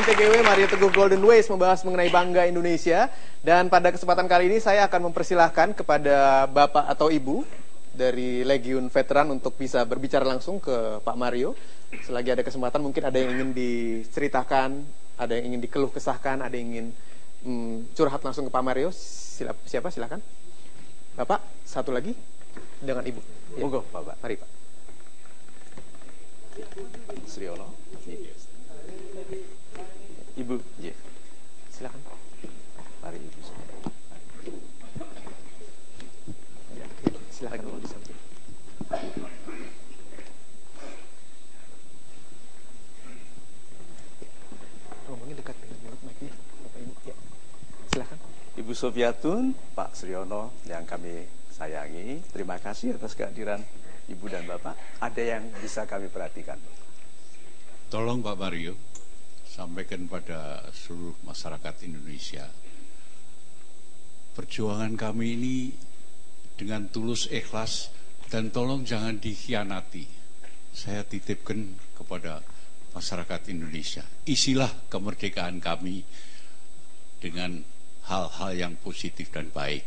MTGW Mario Teguh Golden Ways membahas mengenai Bangga Indonesia. Dan pada kesempatan kali ini saya akan mempersilahkan kepada Bapak atau Ibu dari Legiun Veteran untuk bisa berbicara langsung ke Pak Mario. Selagi ada kesempatan mungkin ada yang ingin diceritakan, ada yang ingin dikeluh kesahkan, ada yang ingin curhat langsung ke Pak Mario. Siapa? Silakan. Bapak, satu lagi dengan Ibu. Monggo, Bapak. Mari, Pak. Sriono. Ibu, silakan. Mari Ibu. Silakan kalau di samping. Ngomongnya dekat dengan mulut mic-nya, Bapak Ibu. Ya. Silakan. Ibu Sofiatun, Pak Sriono yang kami sayangi, terima kasih atas kehadiran Ibu dan Bapak. Ada yang bisa kami perhatikan? Tolong Pak Mario, sampaikan pada seluruh masyarakat Indonesia, perjuangan kami ini dengan tulus ikhlas dan tolong jangan dikhianati. Saya titipkan kepada masyarakat Indonesia, isilah kemerdekaan kami dengan hal-hal yang positif dan baik.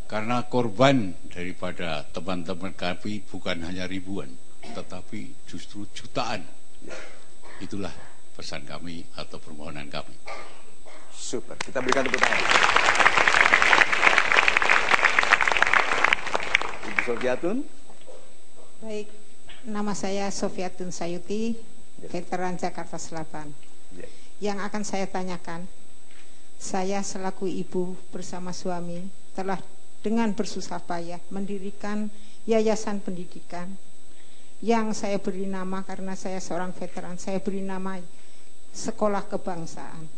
Karena korban daripada teman-teman kami bukan hanya ribuan, tetapi justru jutaan. Itulah pesan kami atau permohonan kami. Super, kita berikan tepuk tangan. Ibu Sofiatun. Baik, nama saya Sofiatun Sayuti, veteran Jakarta Selatan. Yang akan saya tanyakan, saya selaku ibu bersama suami telah dengan bersusah payah mendirikan yayasan pendidikan yang saya beri nama, karena saya seorang veteran, saya beri nama Sekolah Kebangsaan.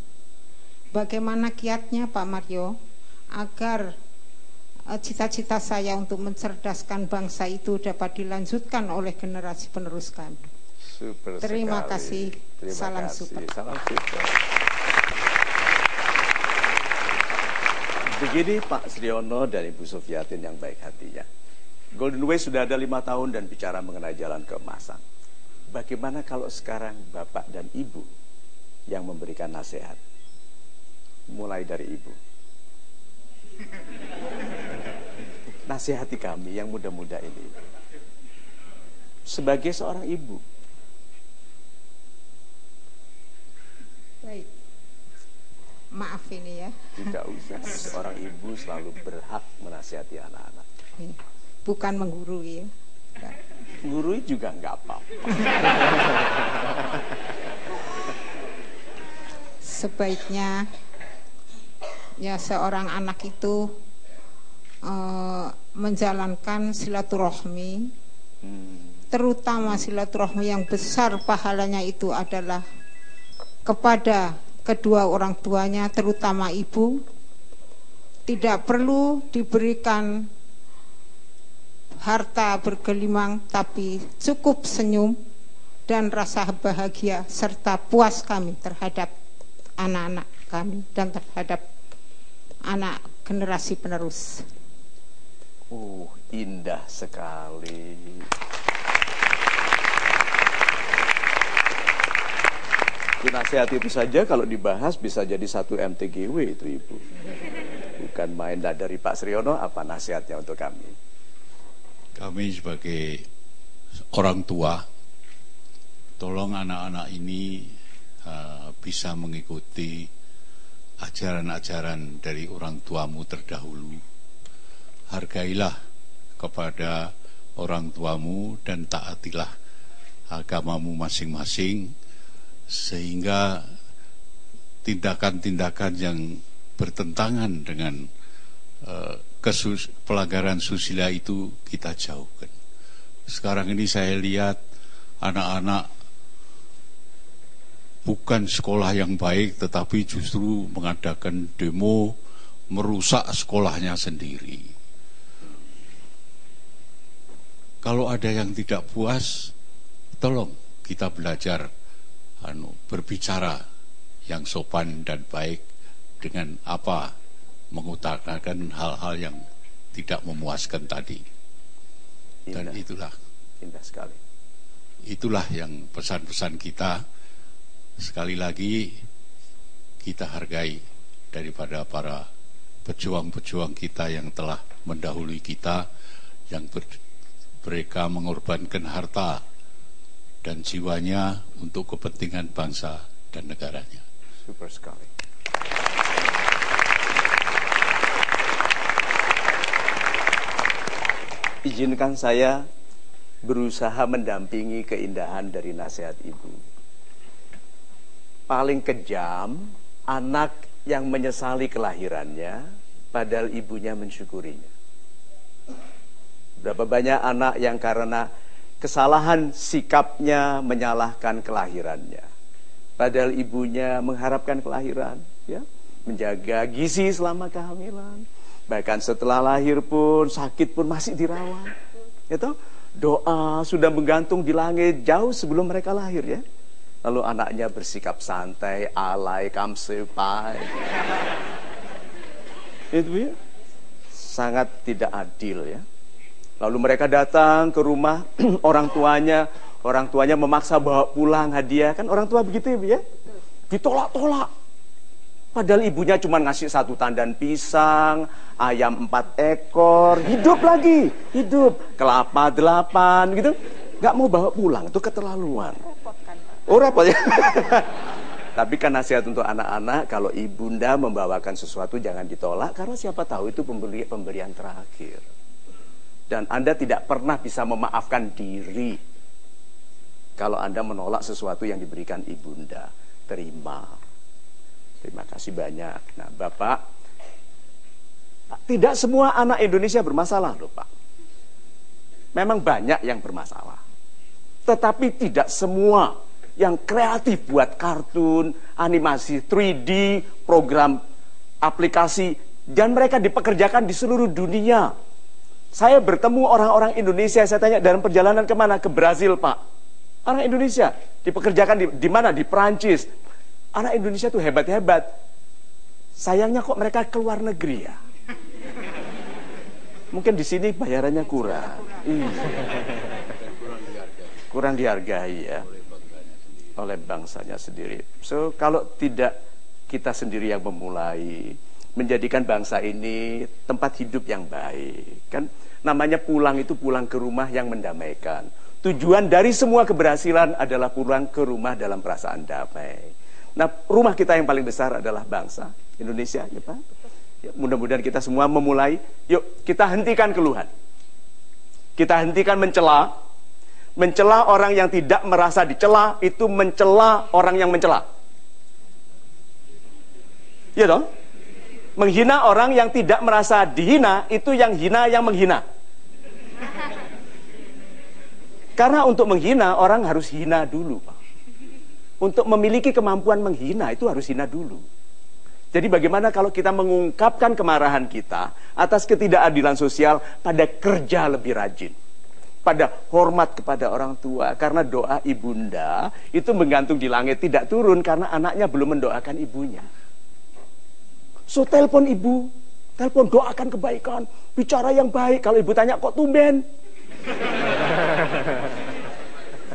Bagaimana kiatnya Pak Mario agar cita-cita saya untuk mencerdaskan bangsa itu dapat dilanjutkan oleh generasi penerus kami? Super Terima sekali. kasih. Salam super. Salam super. Begini Pak Sriono dan Ibu Sofiatun yang baik hatinya. Golden Way sudah ada 5 tahun dan bicara mengenai jalan keemasan. Bagaimana kalau sekarang Bapak dan Ibu yang memberikan nasihat? Mulai dari Ibu. Nasihati kami yang muda-muda ini. Sebagai seorang ibu. Baik. Maaf ini ya. Tidak usah. Seorang ibu selalu berhak menasihati anak-anak. Bukan menggurui ya. Gurui juga nggak apa-apa. Sebaiknya ya seorang anak itu menjalankan silaturahmi, terutama silaturahmi yang besar pahalanya itu adalah kepada kedua orang tuanya, terutama ibu. Tidak perlu diberikan harta bergelimang, tapi cukup senyum dan rasa bahagia serta puas kami terhadap anak-anak kami dan terhadap anak generasi penerus. Indah sekali. Nasihat itu saja kalau dibahas bisa jadi satu MTGW itu Ibu. Bukan main. Dari Pak Sriono, apa nasihatnya untuk kami? Kami sebagai orang tua, tolong anak-anak ini bisa mengikuti ajaran-ajaran dari orang tuamu terdahulu. Hargailah kepada orang tuamu dan taatilah agamamu masing-masing, sehingga tindakan-tindakan yang bertentangan dengan pelanggaran susila itu kita jauhkan. Sekarang ini saya lihat anak-anak bukan sekolah yang baik, tetapi justru mengadakan demo, merusak sekolahnya sendiri. Kalau ada yang tidak puas, tolong kita belajar berbicara yang sopan dan baik, dengan apa mengutarakan hal-hal yang tidak memuaskan tadi. Dan itulah indah sekali. Itulah yang pesan-pesan kita. Sekali lagi kita hargai daripada para pejuang-pejuang kita yang telah mendahului kita, yang mereka mengorbankan harta dan jiwanya untuk kepentingan bangsa dan negaranya. Super sekali. Izinkan saya berusaha mendampingi keindahan dari nasihat Ibu. Paling kejam, anak yang menyesali kelahirannya, padahal ibunya mensyukurinya. Berapa banyak anak yang karena kesalahan sikapnya menyalahkan kelahirannya, padahal ibunya mengharapkan kelahiran, ya, menjaga gizi selama kehamilan, bahkan setelah lahir pun, sakit pun masih dirawat. Gitu? Doa sudah menggantung di langit jauh sebelum mereka lahir, ya. Lalu anaknya bersikap santai, alay, kamsepai. Itu ya, sangat tidak adil, ya. Lalu mereka datang ke rumah orang tuanya memaksa bawa pulang hadiah, kan orang tua begitu ya, ditolak-tolak. Padahal ibunya cuma ngasih 1 tandan pisang, ayam 4 ekor, hidup lagi, hidup, kelapa 8 gitu, nggak mau bawa pulang, itu keterlaluan. Oh repot ya. Tapi kan nasihat untuk anak-anak, kalau ibunda membawakan sesuatu jangan ditolak, karena siapa tahu itu pemberian terakhir. Dan Anda tidak pernah bisa memaafkan diri kalau Anda menolak sesuatu yang diberikan ibunda. Terima kasih banyak. Nah, Bapak, tidak semua anak Indonesia bermasalah loh, Pak. Memang banyak yang bermasalah. Tetapi tidak semua yang kreatif buat kartun, animasi 3D, program aplikasi, dan mereka dipekerjakan di seluruh dunia. Saya bertemu orang-orang Indonesia, saya tanya dalam perjalanan kemana? Ke Brazil, Pak. Orang Indonesia dipekerjakan di mana? Di Prancis. Anak Indonesia tuh hebat-hebat. Sayangnya kok mereka keluar negeri ya? Mungkin di sini bayarannya kurang. Kurang dihargai ya oleh bangsanya sendiri. So kalau tidak kita sendiri yang memulai menjadikan bangsa ini tempat hidup yang baik, kan namanya pulang itu pulang ke rumah yang mendamaikan. Tujuan dari semua keberhasilan adalah pulang ke rumah dalam perasaan damai. Nah, rumah kita yang paling besar adalah bangsa Indonesia, ya Pak. Ya, mudah-mudahan kita semua memulai. Yuk kita hentikan keluhan. Kita hentikan mencela. Mencela orang yang tidak merasa dicela itu mencela orang yang mencela. Ya dong? Menghina orang yang tidak merasa dihina itu yang hina yang menghina. Karena untuk menghina orang harus hina dulu, Pak. Untuk memiliki kemampuan menghina itu harus hina dulu. Jadi bagaimana kalau kita mengungkapkan kemarahan kita atas ketidakadilan sosial pada kerja lebih rajin, pada hormat kepada orang tua, karena doa ibunda itu menggantung di langit, tidak turun karena anaknya belum mendoakan ibunya. So telepon ibu, telepon doakan kebaikan, bicara yang baik. Kalau ibu tanya kok tumben,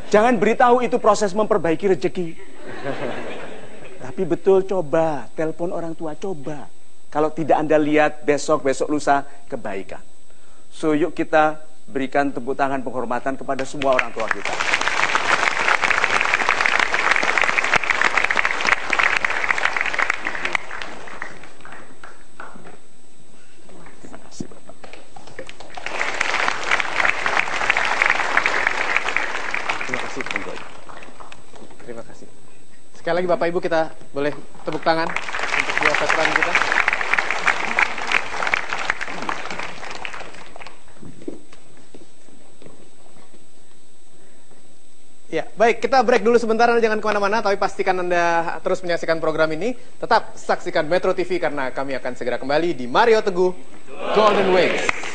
jangan beritahu itu proses memperbaiki rezeki. Tapi betul, coba telepon orang tua, coba. Kalau tidak Anda lihat besok lusa kebaikan. So yuk kita berikan tepuk tangan penghormatan kepada semua orang tua kita. Terima kasih Bapak. Terima kasih. Terima kasih. Sekali lagi Bapak Ibu kita boleh tepuk tangan untuk dua veteran kita. Ya, baik, kita break dulu sebentar, Anda jangan kemana-mana, tapi pastikan Anda terus menyaksikan program ini. Tetap saksikan Metro TV karena kami akan segera kembali di Mario Teguh Golden Wings.